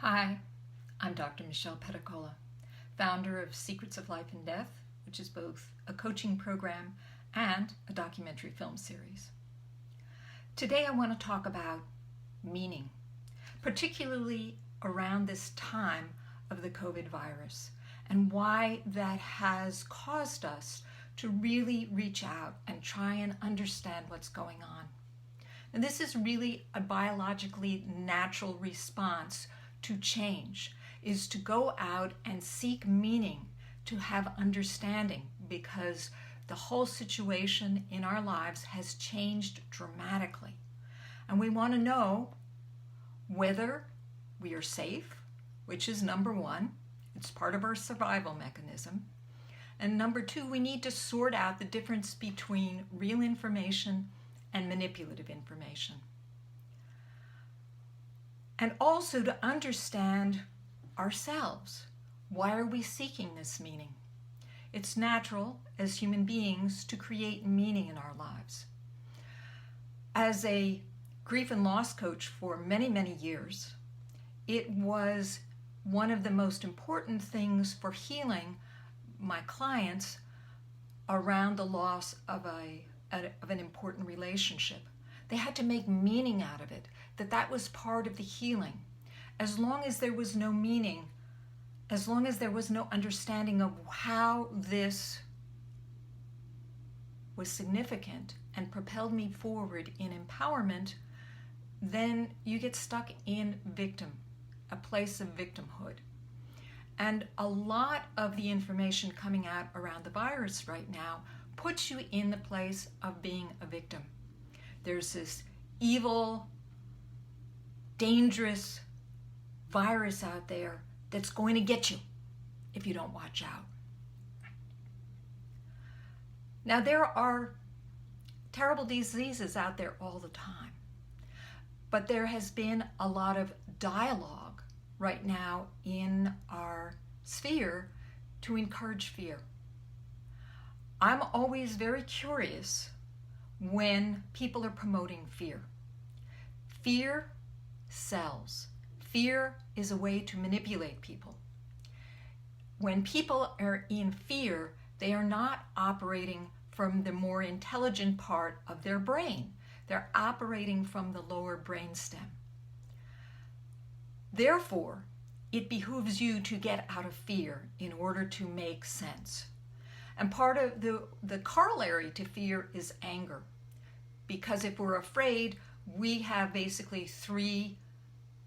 Hi, I'm Dr. Michelle Pedicola, founder of Secrets of Life and Death, which is both a coaching program and a documentary film series. Today I want to talk about meaning, particularly around this time of the COVID virus, and why that has caused us to really reach out and try and understand what's going on. And this is really a biologically natural response to change, is to go out and seek meaning, to have understanding, because the whole situation in our lives has changed dramatically. And we want to know whether we are safe, which is number one. It's part of our survival mechanism. And number two, we need to sort out the difference between real information and manipulative information. And also to understand ourselves. Why are we seeking this meaning? It's natural as human beings to create meaning in our lives. As a grief and loss coach for many, many years, it was one of the most important things for healing my clients around the loss of an important relationship. They had to make meaning out of it, that was part of the healing. As long as there was no meaning, as long as there was no understanding of how this was significant and propelled me forward in empowerment, then you get stuck in victim, a place of victimhood. And a lot of the information coming out around the virus right now puts you in the place of being a victim. There's this evil, dangerous virus out there that's going to get you if you don't watch out. Now, there are terrible diseases out there all the time, but there has been a lot of dialogue right now in our sphere to encourage fear. I'm always very curious when people are promoting fear. Fear sells. Fear is a way to manipulate people. When people are in fear, they are not operating from the more intelligent part of their brain. They're operating from the lower brainstem. Therefore, it behooves you to get out of fear in order to make sense. And part of the corollary to fear is anger. Because if we're afraid, we have basically three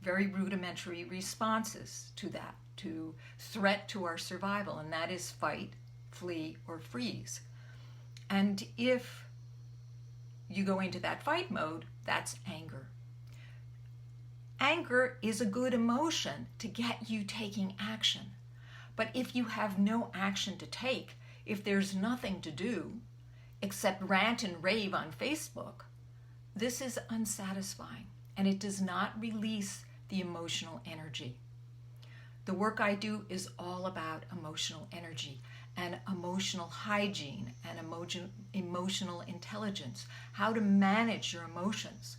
very rudimentary responses to that, to threat to our survival, and that is fight, flee, or freeze. And if you go into that fight mode, that's anger. Anger is a good emotion to get you taking action. But if you have no action to take, if there's nothing to do except rant and rave on Facebook, this is unsatisfying, and it does not release the emotional energy. The work I do is all about emotional energy and emotional hygiene and emotional intelligence, how to manage your emotions.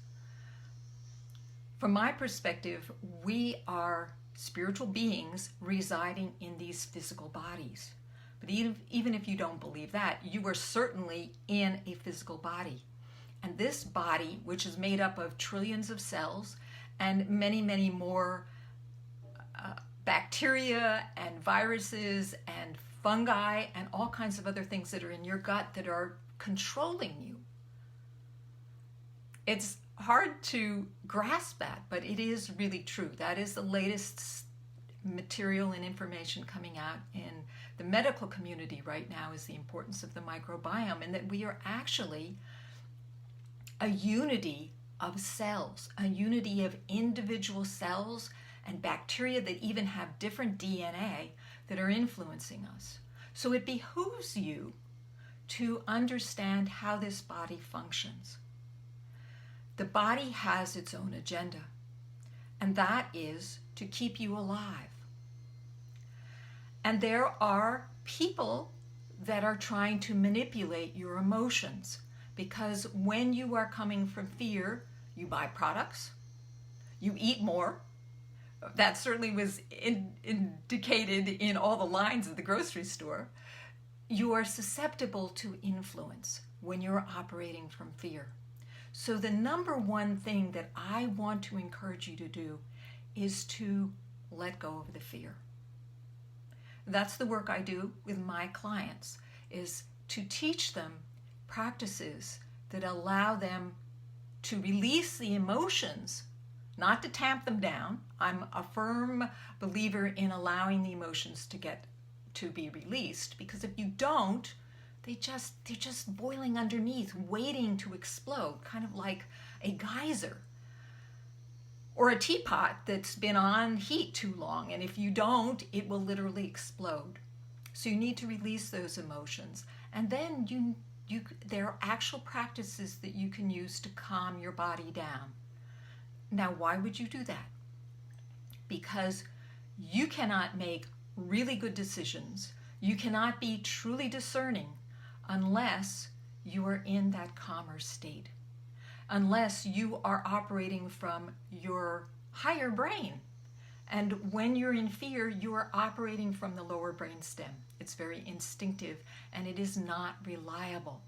From my perspective, we are spiritual beings residing in these physical bodies. But even if you don't believe that, you are certainly in a physical body. And this body, which is made up of trillions of cells and many, many more bacteria and viruses and fungi and all kinds of other things that are in your gut that are controlling you. It's hard to grasp that, but it is really true. That is the latest material and information coming out in the medical community right now, is the importance of the microbiome, and that we are actually a unity of cells, a unity of individual cells and bacteria that even have different DNA that are influencing us. So it behooves you to understand how this body functions. The body has its own agenda, and that is to keep you alive. And there are people that are trying to manipulate your emotions, because when you are coming from fear, you buy products, you eat more, That certainly was indicated in all the lines of the grocery store. You are susceptible to influence when you're operating from fear. So the number one thing that I want to encourage you to do is to let go of the fear. That's the work I do with my clients, is to teach them practices that allow them to release the emotions, not to tamp them down. I'm a firm believer in allowing the emotions to be released, because if you don't, they're just boiling underneath, waiting to explode, kind of like a geyser or a teapot that's been on heat too long, and if you don't, it will literally explode. So you need to release those emotions, and then there are actual practices that you can use to calm your body down. Now, why would you do that? Because you cannot make really good decisions. You cannot be truly discerning unless you are in that calmer state, unless you are operating from your higher brain. And when you're in fear, you are operating from the lower brain stem. It's very instinctive and it is not reliable.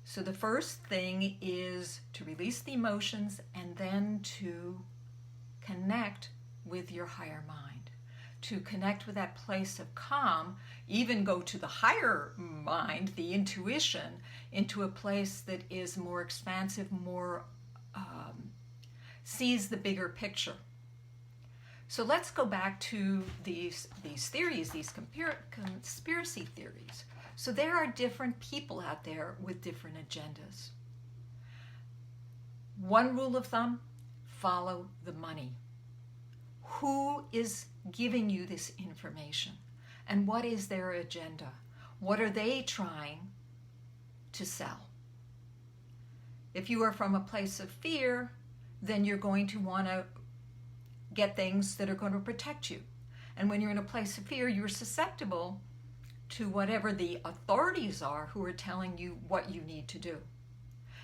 So the first thing is to release the emotions and then to connect with your higher mind, to connect with that place of calm, even go to the higher mind, the intuition, into a place that is more expansive, more sees the bigger picture. So let's go back to these theories, these conspiracy theories. So there are different people out there with different agendas. One rule of thumb, follow the money. Who is giving you this information? And what is their agenda? What are they trying to sell? If you are from a place of fear, then you're going to want to get things that are going to protect you. And when you're in a place of fear, you're susceptible to whatever the authorities are who are telling you what you need to do.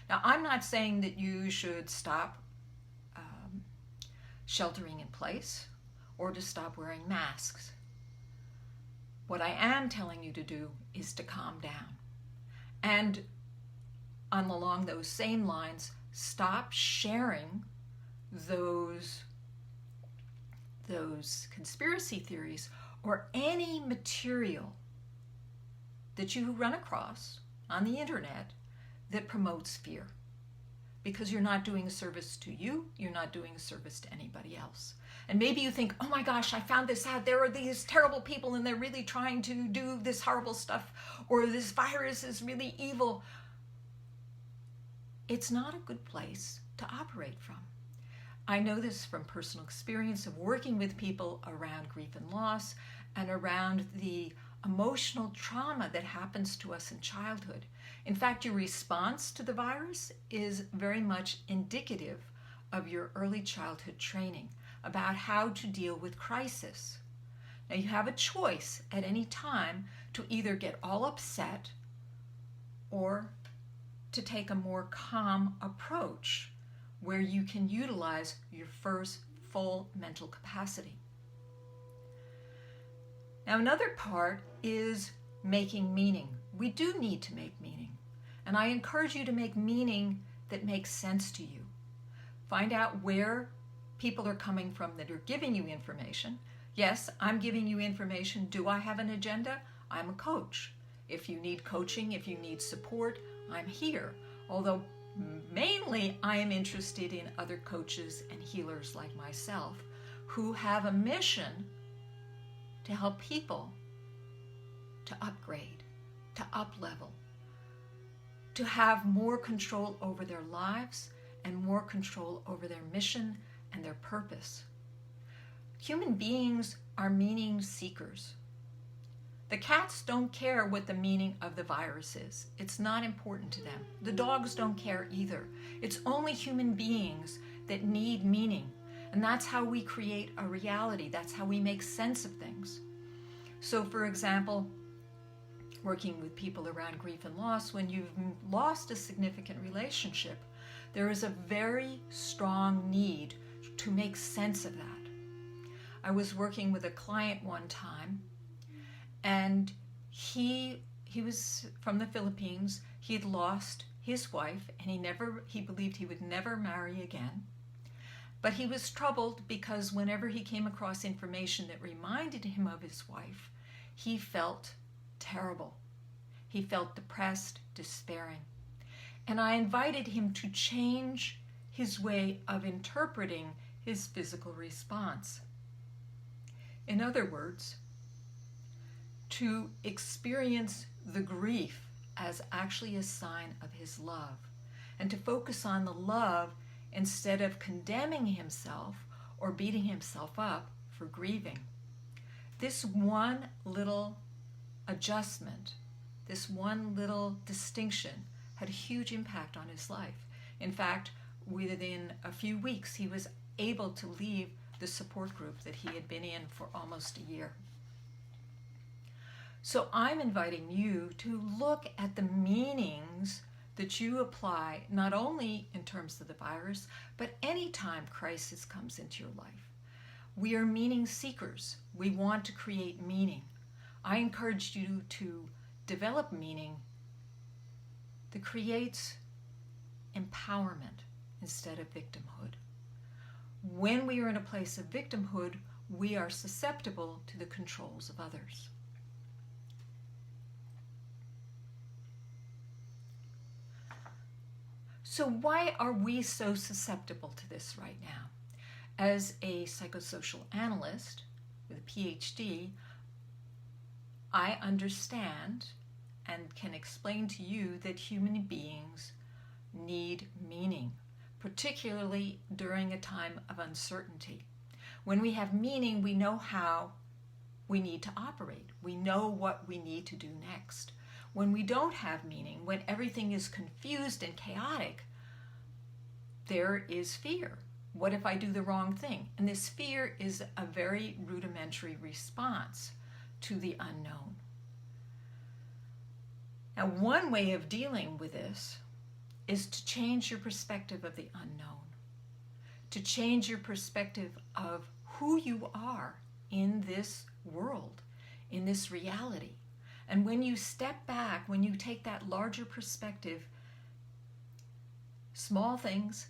Now, I'm not saying that you should stop sheltering in place or to stop wearing masks. What I am telling you to do is to calm down. And along those same lines, stop sharing those conspiracy theories or any material that you run across on the internet that promotes fear. Because you're not doing a service to you, you're not doing a service to anybody else. And maybe you think, oh my gosh, I found this out. There are these terrible people and they're really trying to do this horrible stuff, or this virus is really evil. It's not a good place to operate from. I know this from personal experience of working with people around grief and loss and around the emotional trauma that happens to us in childhood. In fact, your response to the virus is very much indicative of your early childhood training about how to deal with crisis. Now, you have a choice at any time to either get all upset or to take a more calm approach where you can utilize your first full mental capacity. Now, another part is making meaning. We do need to make meaning. And I encourage you to make meaning that makes sense to you. Find out where people are coming from that are giving you information. Yes, I'm giving you information. Do I have an agenda? I'm a coach. If you need coaching, if you need support, I'm here. Although mainly I am interested in other coaches and healers like myself who have a mission to help people to upgrade, to up-level, to have more control over their lives and more control over their mission and their purpose. Human beings are meaning seekers. The cats don't care what the meaning of the virus is. It's not important to them. The dogs don't care either. It's only human beings that need meaning. And that's how we create a reality. That's how we make sense of things. So, for example, working with people around grief and loss, when you've lost a significant relationship, there is a very strong need to make sense of that. I was working with a client one time, and he was from the Philippines. He had lost his wife, and he believed he would never marry again. But he was troubled because whenever he came across information that reminded him of his wife, he felt terrible. He felt depressed, despairing. And I invited him to change his way of interpreting his physical response. In other words, to experience the grief as actually a sign of his love, and to focus on the love instead of condemning himself or beating himself up for grieving. This one little adjustment, this one little distinction had a huge impact on his life. In fact, within a few weeks, he was able to leave the support group that he had been in for almost a year. So I'm inviting you to look at the meanings that you apply, not only in terms of the virus, but any time crisis comes into your life. We are meaning seekers. We want to create meaning. I encourage you to develop meaning that creates empowerment instead of victimhood. When we are in a place of victimhood, we are susceptible to the controls of others. So why are we so susceptible to this right now? As a psychosocial analyst with a PhD, I understand and can explain to you that human beings need meaning, particularly during a time of uncertainty. When we have meaning, we know how we need to operate. We know what we need to do next. When we don't have meaning, when everything is confused and chaotic, there is fear. What if I do the wrong thing? And this fear is a very rudimentary response to the unknown. Now, one way of dealing with this is to change your perspective of the unknown, to change your perspective of who you are in this world, in this reality. And when you step back, when you take that larger perspective, small things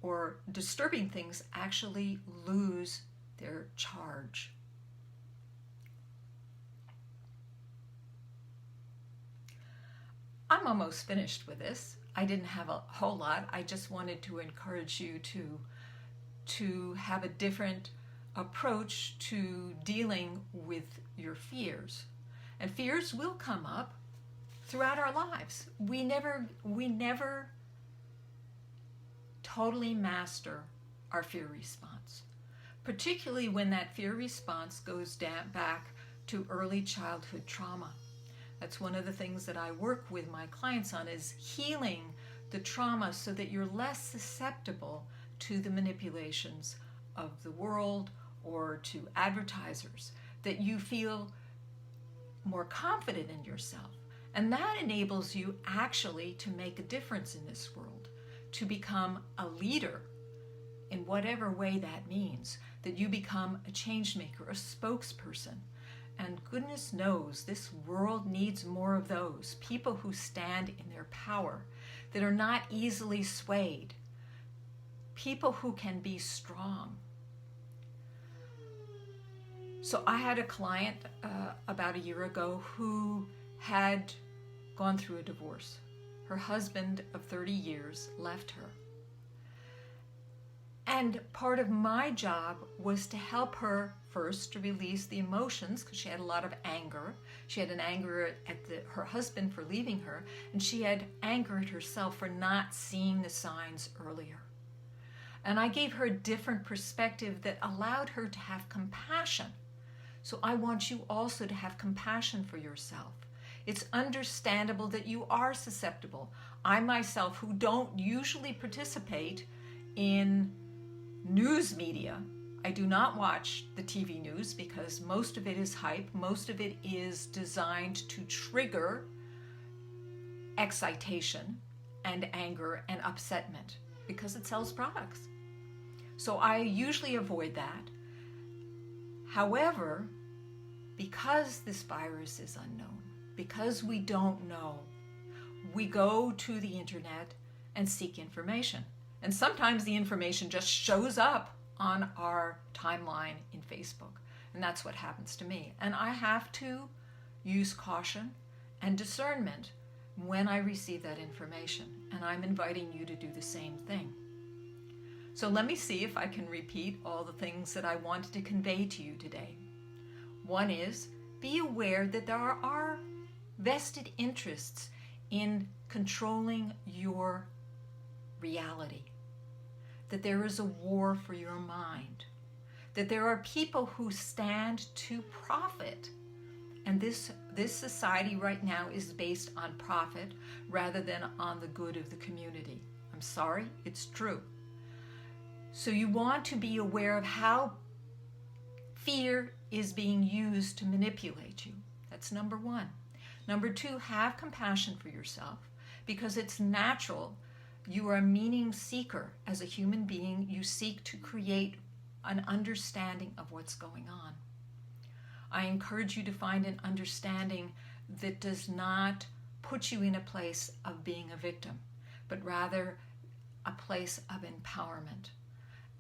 or disturbing things actually lose their charge. I'm almost finished with this. I didn't have a whole lot. I just wanted to encourage you to have a different approach to dealing with your fears. And fears will come up throughout our lives. We never totally master our fear response, particularly when that fear response goes back to early childhood trauma. That's one of the things that I work with my clients on, is healing the trauma so that you're less susceptible to the manipulations of the world or to advertisers, that you feel more confident in yourself. And that enables you actually to make a difference in this world, to become a leader in whatever way that means, that you become a change maker, a spokesperson. And goodness knows this world needs more of those people who stand in their power, that are not easily swayed, people who can be strong. So I had a client about a year ago who had gone through a divorce. Her husband of 30 years left her. And part of my job was to help her first to release the emotions, because she had a lot of anger. She had an anger at her husband for leaving her, and she had anger at herself for not seeing the signs earlier. And I gave her a different perspective that allowed her to have compassion. So I want you also to have compassion for yourself. It's understandable that you are susceptible. I myself, who don't usually participate in news media, I do not watch the TV news because most of it is hype. Most of it is designed to trigger excitation and anger and upsetment because it sells products. So I usually avoid that. However, because this virus is unknown, because we don't know, we go to the internet and seek information. And sometimes the information just shows up on our timeline in Facebook. And that's what happens to me. And I have to use caution and discernment when I receive that information. And I'm inviting you to do the same thing. So let me see if I can repeat all the things that I wanted to convey to you today. One is, be aware that there are vested interests in controlling your reality, that there is a war for your mind, that there are people who stand to profit. And this society right now is based on profit rather than on the good of the community. I'm sorry, it's true. So you want to be aware of how fear is being used to manipulate you. That's number one. Number two, have compassion for yourself, because it's natural. You are a meaning seeker. As a human being, you seek to create an understanding of what's going on. I encourage you to find an understanding that does not put you in a place of being a victim, but rather a place of empowerment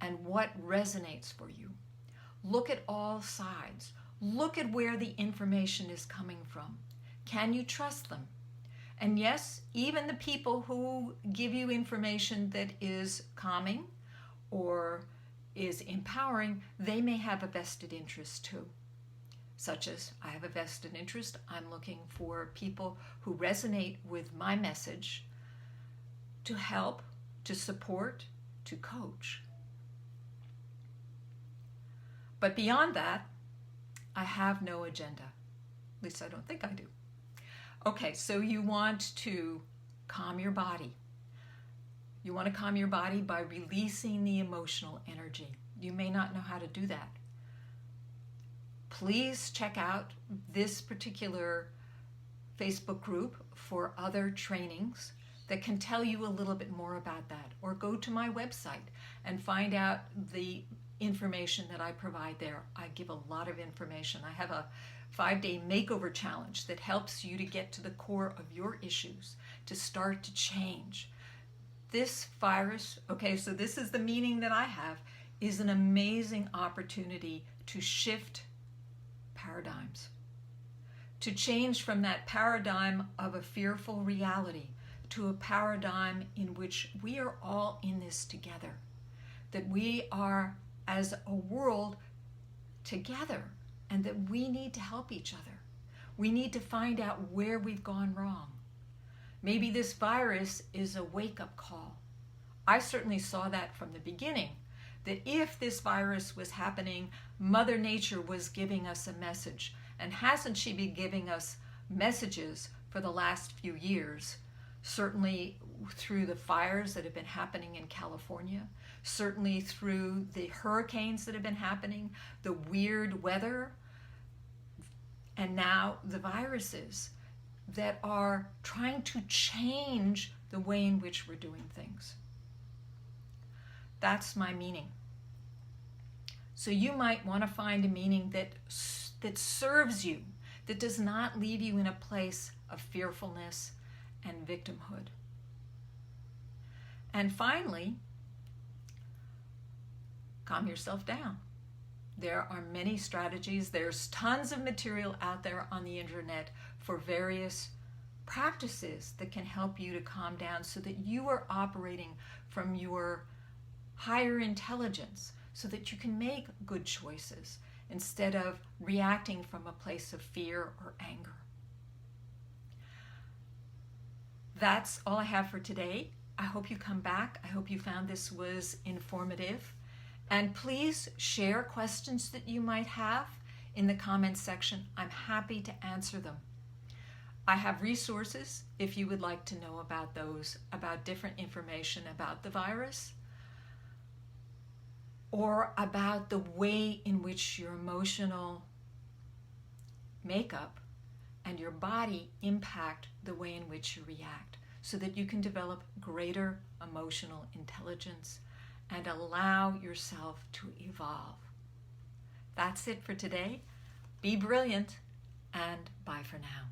and what resonates for you. Look at all sides. Look at where the information is coming from. Can you trust them? And yes, even the people who give you information that is calming or is empowering, they may have a vested interest too. Such as, I have a vested interest. I'm looking for people who resonate with my message to help, to support, to coach. But beyond that, I have no agenda. At least I don't think I do. Okay, so you want to calm your body. You want to calm your body by releasing the emotional energy. You may not know how to do that. Please check out this particular Facebook group for other trainings that can tell you a little bit more about that. Or go to my website and find out the information that I provide there. I give a lot of information. I have a 5-day makeover challenge that helps you to get to the core of your issues, to start to change. This virus, okay, so this is the meaning that I have, is an amazing opportunity to shift paradigms, to change from that paradigm of a fearful reality to a paradigm in which we are all in this together, that we are as a world together, and that we need to help each other. We need to find out where we've gone wrong. Maybe this virus is a wake-up call. I certainly saw that from the beginning, that if this virus was happening, Mother Nature was giving us a message. And hasn't she been giving us messages for the last few years? Certainly through the fires that have been happening in California, certainly through the hurricanes that have been happening, the weird weather, and now the viruses that are trying to change the way in which we're doing things. That's my meaning. So you might want to find a meaning that serves you, that does not leave you in a place of fearfulness and victimhood. And finally, calm yourself down. There are many strategies. There's tons of material out there on the internet for various practices that can help you to calm down so that you are operating from your higher intelligence, so that you can make good choices instead of reacting from a place of fear or anger. That's all I have for today. I hope you come back. I hope you found this was informative. And please share questions that you might have in the comments section. I'm happy to answer them. I have resources if you would like to know about those, about different information about the virus, or about the way in which your emotional makeup and your body impact the way in which you react, so that you can develop greater emotional intelligence and allow yourself to evolve. That's That's it for today. Be brilliant, and bye for now.